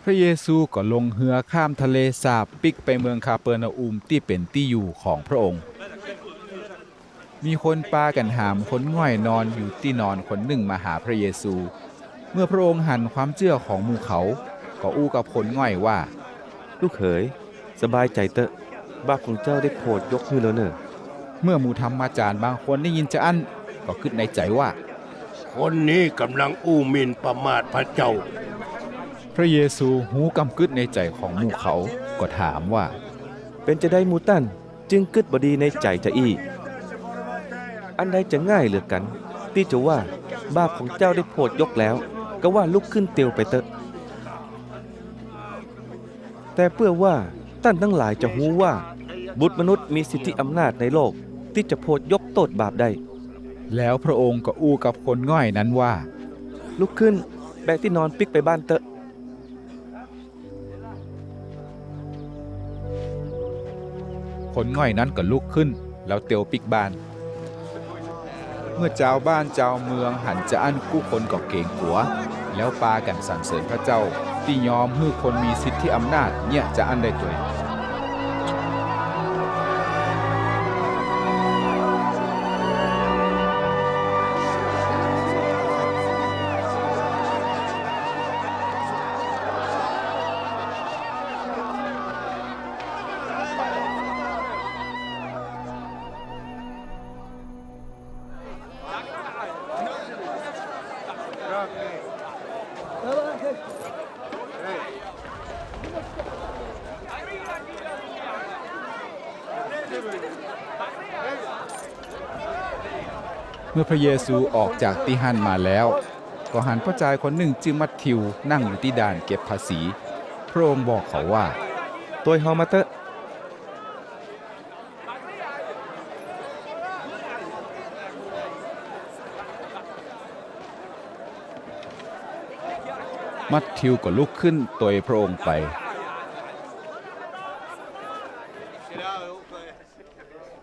พระเยซูก็ลงเรือข้ามทะเลสาบปิกไปเมืองคาเปอร์นาอุมที่เป็นที่อยู่ของพระองค์มีคนปากันหามคนง่อยนอนอยู่ที่นอนคนหนึ่งมาหาพระเยซูเมื่อพระองค์หันความเชื่อของหมู่เขาก็อู้กับคนง่อยว่าลูกเขยสบายใจเตอะบาปของเจ้าได้โปรดยกให้แล้วเนอะเมื่อหมู่ธรรมาจารย์บางคนได้ยินจะอั้นก็คิดในใจว่าคนนี้กำลังอู้หมิ่นประมาทพระเจ้าพระเยซูหูกำกึดในใจของหมู่เขาก็ถามว่าเป็นจะได้หมู่ตันจึงกึดบดีในใจจะอี้อันใดจะง่ายเหลือกันที่จะว่าบาปของเจ้าได้โปรดยกแล้วก็ว่าลุกขึ้นเตียวไปเตอะแต่เพื่อว่าท่านทั้งหลายจะรู้ว่าบุตรมนุษย์มีสิทธิอำนาจในโลกที่จะโปรดยกโทษบาปได้แล้วพระองค์ก็อู้กับคนง่อยนั้นว่าลุกขึ้นแบกที่นอนปิกไปบ้านเตอะคนง่อยนั้นก็ลุกขึ้นแล้วเตียวปิกบ้านเมื่อเจ้าบ้านเจ้าเมืองหันจะอั้นกู้คนก็เกรงกลัวแล้วปากันสรรเสริญพระเจ้าที่ยอมให้คนมีสิทธิอำนาจเนี่ยจะอั้นได้ตัวเมื่อพระเยซูออกจากที่หันมาแล้วก็หันพระชายคนหนึ่งชื่อมัทธิวนั่งอยู่ที่ด่านเก็บภาษีพระองค์บอกเขาว่าตัวเฮามาเตอะมัทธิวก็ลุกขึ้นตัวพระองค์ไป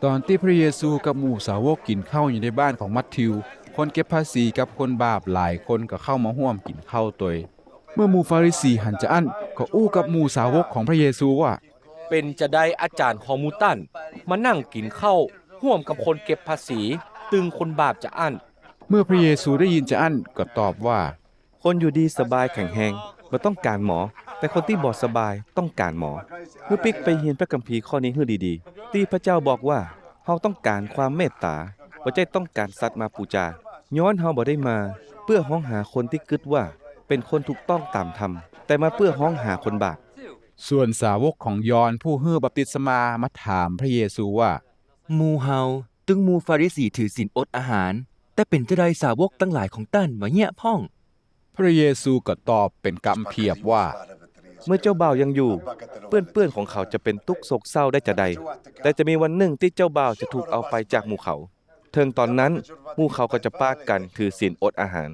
ตอนที่พระเยซูกับหมู่สาวกกินข้าวอยู่ในบ้านของมัทธิวคนเก็บภาษีกับคนบาปหลายคนก็เข้ามาร่วมกินข้าวตัวเมื่อหมู่ฟาริสีหันจะอั้นก็อู้กับหมู่สาวกของพระเยซูว่าเป็นจะได้อาจารย์ของมูตันมานั่งกินข้าวร่วมกับคนเก็บภาษีตึงคนบาปจะอั้นเมื่อพระเยซูได้ยินจะอั้นก็ตอบว่าคนอยู่ดีสบายแข็งแรงบ่ต้องการหมอแต่คนที่บ่สบายต้องการหมอเมื่อปิกไปเรียนพระคัมภีร์ข้อนี้ให้ดีๆที่พระเจ้าบอกว่าเฮาต้องการความเมตตาบ่ใช่ต้องการสัตว์มาปูจาย้อนเฮาบ่ได้มาเพื่อฮ้องหาคนที่คิดว่าเป็นคนถูกต้องตามธรรมแต่มาเพื่อฮ้องหาคนบาปส่วนสาวกของยอห์นผู้ฮื้อบัพติศมามาถามพระเยซูว่าหมู่เฮาตึงหมู่ฟาริสีถือศีลอดอาหารแต่เป็นจะได้สาวกตั้งหลายของท่านมาแยะพ่องพระเยซูก็ตอบเป็นคำเพียบว่าเมื่อเจ้าบ่าวยังอยู่เปื้อนของเขาจะเป็นทุกข์โศกเศร้าได้จะใดแต่จะมีวันหนึ่งที่เจ้าบ่าวจะถูกเอาไปจากหมู่เขาเทิงตอนนั้นหมู่เขาก็จะปากันถือศีลอดอาหาร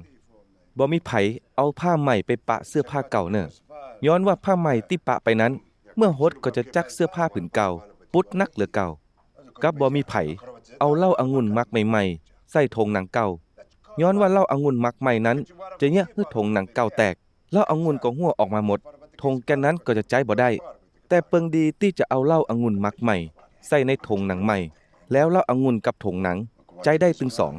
บ่มีไผเอาผ้าใหม่ไปปะเสื้อผ้าเก่าเน้อย้อนว่าผ้าใหม่ที่ปะไปนั้นเมื่อหดก็จะจักเสื้อผ้าผืนเก่าปุดนักเหลือเก่ากับบ่มีไผเอาเหล้าองุ่นมักใหม่ๆใส่ธงหนังเก่าย้อนว่าเหล้าองุ่นมักใหม่นั้นจะเนี่ยคือธงหนังเก่าแตกเหล้าองุ่นก็หัวออกมาหมดธงแกนนั้นก็จะใจบ่ได้แต่เปิงดีที่จะเอาเหล้าองุ่นมักใหม่ใส่ในธงหนังใหม่แล้วเหล้าองุ่นกับธงหนังใจได้ถึงสอง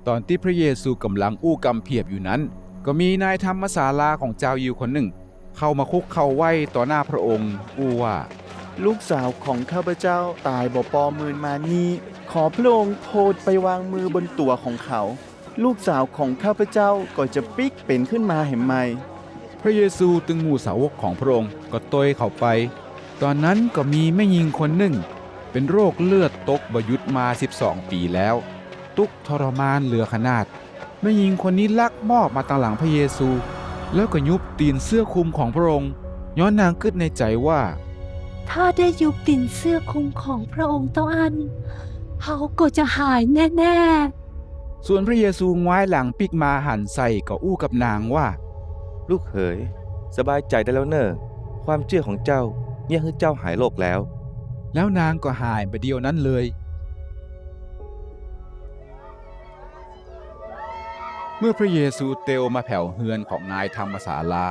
ตอนที่พระเยซูกำลังอู้กำเพียบอยู่นั้นก็มีนายธรรมศาลาของเจ้ายิวคนหนึ่งเข้ามาคุกเข่าไหว้ต่อหน้าพระองค์อู้ว่าลูกสาวของข้าพเจ้าตายบ่ปอมื่นมานี้ขอพระองค์โปรดไปวางมือบนตัวของเขาลูกสาวของข้าพเจ้าก็จะปิกเป็นขึ้นมาแห่งใหม่พระเยซูตึงหมู่สาวกของพระองค์ก็ต้อยเข้าไปตอนนั้นก็มีแม่หญิงคนหนึ่งเป็นโรคเลือดตกบ่หยุดมา12 ปีแล้วทุกข์ทรมานเหลือขนาดแม่หญิงคนนี้ลักมอบมาตั้งหลังพระเยซูแล้วก็ยุบตีนเสื้อคลุมของพระองค์ย้อนนางคิดในใจว่าถ้าได้ยุบตีนเสื้อคลุมของพระองค์ต้องอันเขาก็จะหายแน่ๆส่วนพระเยซูง้ายหลังปิกมาหันใส่ก็อู้กับนางว่าลูกเขยสบายใจได้แล้วเนอะความเชื่อของเจ้าเนี่ยให้เจ้าหายโรคแล้วนางก็หายไปเดียวนั้นเลย มื่อพระเยซูเตวมาแผ่วเฮือนของนายธรรมศาลา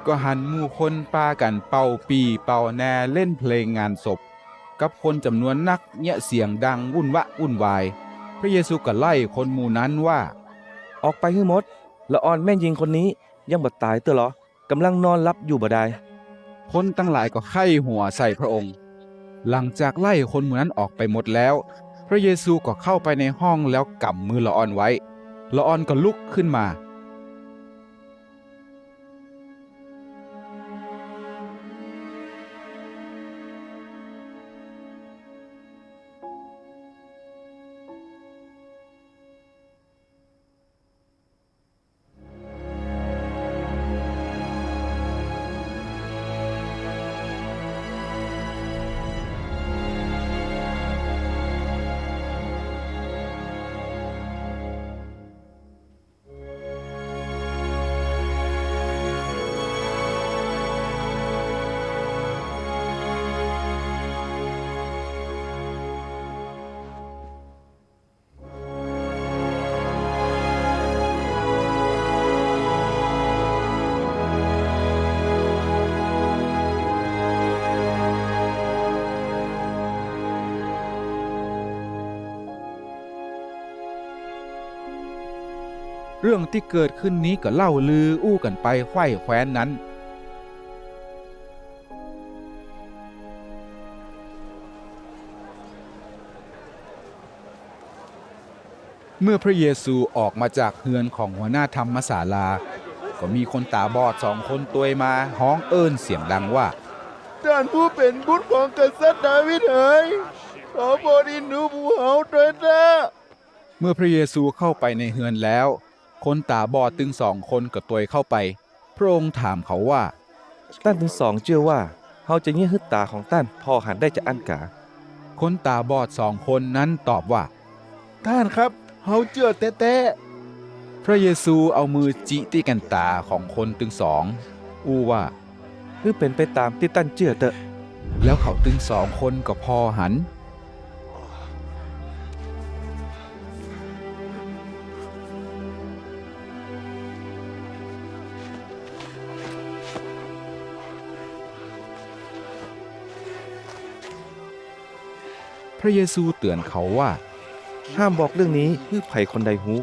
ก็หันหมู่คนปากันเป่าปีเป่าแนเล่นเพลงงานศพ กับคนจำนวนนักเนี่ยเสียงดังวุ่นวะวุ่นวาย พระเยซูก็ไล่คนหมู่นั้นว่า ออกไปให้หมดละอ่อนแม่หญิงคนนี้ยังบ่ตายเตอเหรอกำลังนอนหลับอยู่บ่ได้ คนตั้งหลายก็ไข้หัวใส่พระองค์ หลังจากไล่คนหมู่นั้นออกไปหมดแล้ว พระเยซูก็เข้าไปในห้องแล้วกำมือละอ่อนไว้ ละอ่อนก็ลุกขึ้นมา เรื่องที่เกิดขึ้นนี้ก็เล่าลืออู้กันไปไขว้แคว้นนั้น เมื่อพระเยซูออกมาจากเฮือนของหัวหน้าธรรมศาลา ก็มีคนตาบอด2 คนตัวยมาฮ้องเอิ้นเสียงดังว่า ท่านผู้เป็นบุตรของกษัตริย์ดาวิดเอ๋ยขอโปรดอินดูผู้เฮาด้วยนะ เมื่อพระเยซูเข้าไปในเฮือนแล้ว คนตาบอดตึง2 คนก็ตัวยเข้าไป พระองค์ถามเขาว่า ตั้นถึงสองเชื่อว่าเฮาจะเงี้ยฮึดตาของตั้นพอหันได้จะอันกา คนตาบอด2 คนนั้นตอบว่า ท่านครับเฮาเชื่อแต้ พระเยซูเอามือจิที่กันตาของคนตึงอู้ว่า คือเป็นไปตามที่ตั้นเชื่อเตอะ แล้วเขาตึง2 คนก็พอหัน พระเยซูเตือนเขาว่า ห้ามบอกเรื่องนี้คือไผคนใดฮู้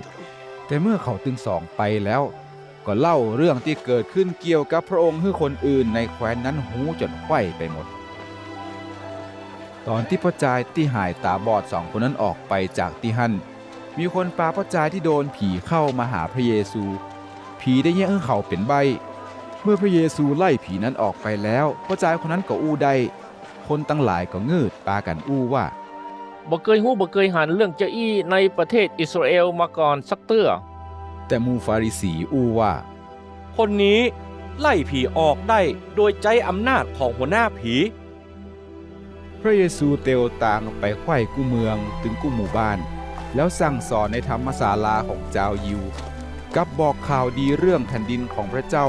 แต่เมื่อเขาตึง2 ไปแล้ว ก็เล่าเรื่องที่เกิดขึ้นเกี่ยวกับพระองค์ให้คนอื่นในแคว้นนั้นหูจนไขว้ไปหมด ตอนที่พ่อจายที่หายตาบอด2 คนนั้นออกไปจากที่หั่นมีคนปาพ่อจายที่โดนผีเข้ามาหาพระเยซู ผีได้แย่งเขาเป็นใบ เมื่อพระเยซูไล่ผีนั้นออกไปแล้วพ่อจายคนนั้นก็อู้ได้ คนตั้งหลายก็งืดปากันอู้ว่า บ่เคยฮู้บ่เคยหันเรื่องเจ้าอี้ในประเทศอิสราเอลมาก่อนสักเตื้อ แต่หมู่ฟาริสีอู้ว่า คนนี้ไล่ผีออกได้โดยใจอำนาจของหัวหน้าผี พระเยซูเตวตางไปไขว้กู้เมืองถึงกู้หมู่บ้าน แล้วสั่งสอนในธรรมศาลาของเจ้ายิว กับบอกข่าวดีเรื่องแผ่นดินของพระเจ้า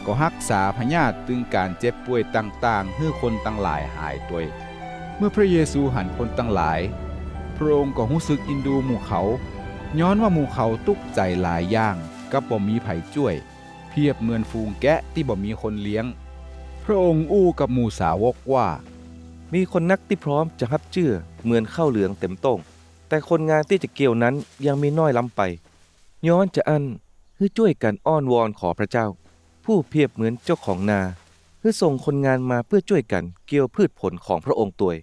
ก็รักษาพยาธิตึงการเจ็บป่วยต่างๆให้คนตั้งหลายหายตัวเมื่อพระเยซูหันคนตั้งหลาย พระองค์ก็รู้สึกอินดูหมู่เขา ย้อนว่าหมู่เขาตุกใจหลายอย่างกับบ่มีไผช่วย เพียบเหมือนฝูงแกะที่บ่มีคนเลี้ยง พระองค์อู้กับหมู่สาวกว่า มีคนนักที่พร้อมจะรับเชื่อเหมือนข้าวเหลืองเต็มต้งแต่คนงานที่จะเกี่ยวนั้นยังมีน้อยล้ำไป ย้อนจะอันคือช่วยกันอ้อนวอนขอพระเจ้า ผู้เพียบเหมือนเจ้าของนาคือส่งคนงานมาเพื่อช่วยกันเกี่ยวพืชผลของพระองค์ตัวย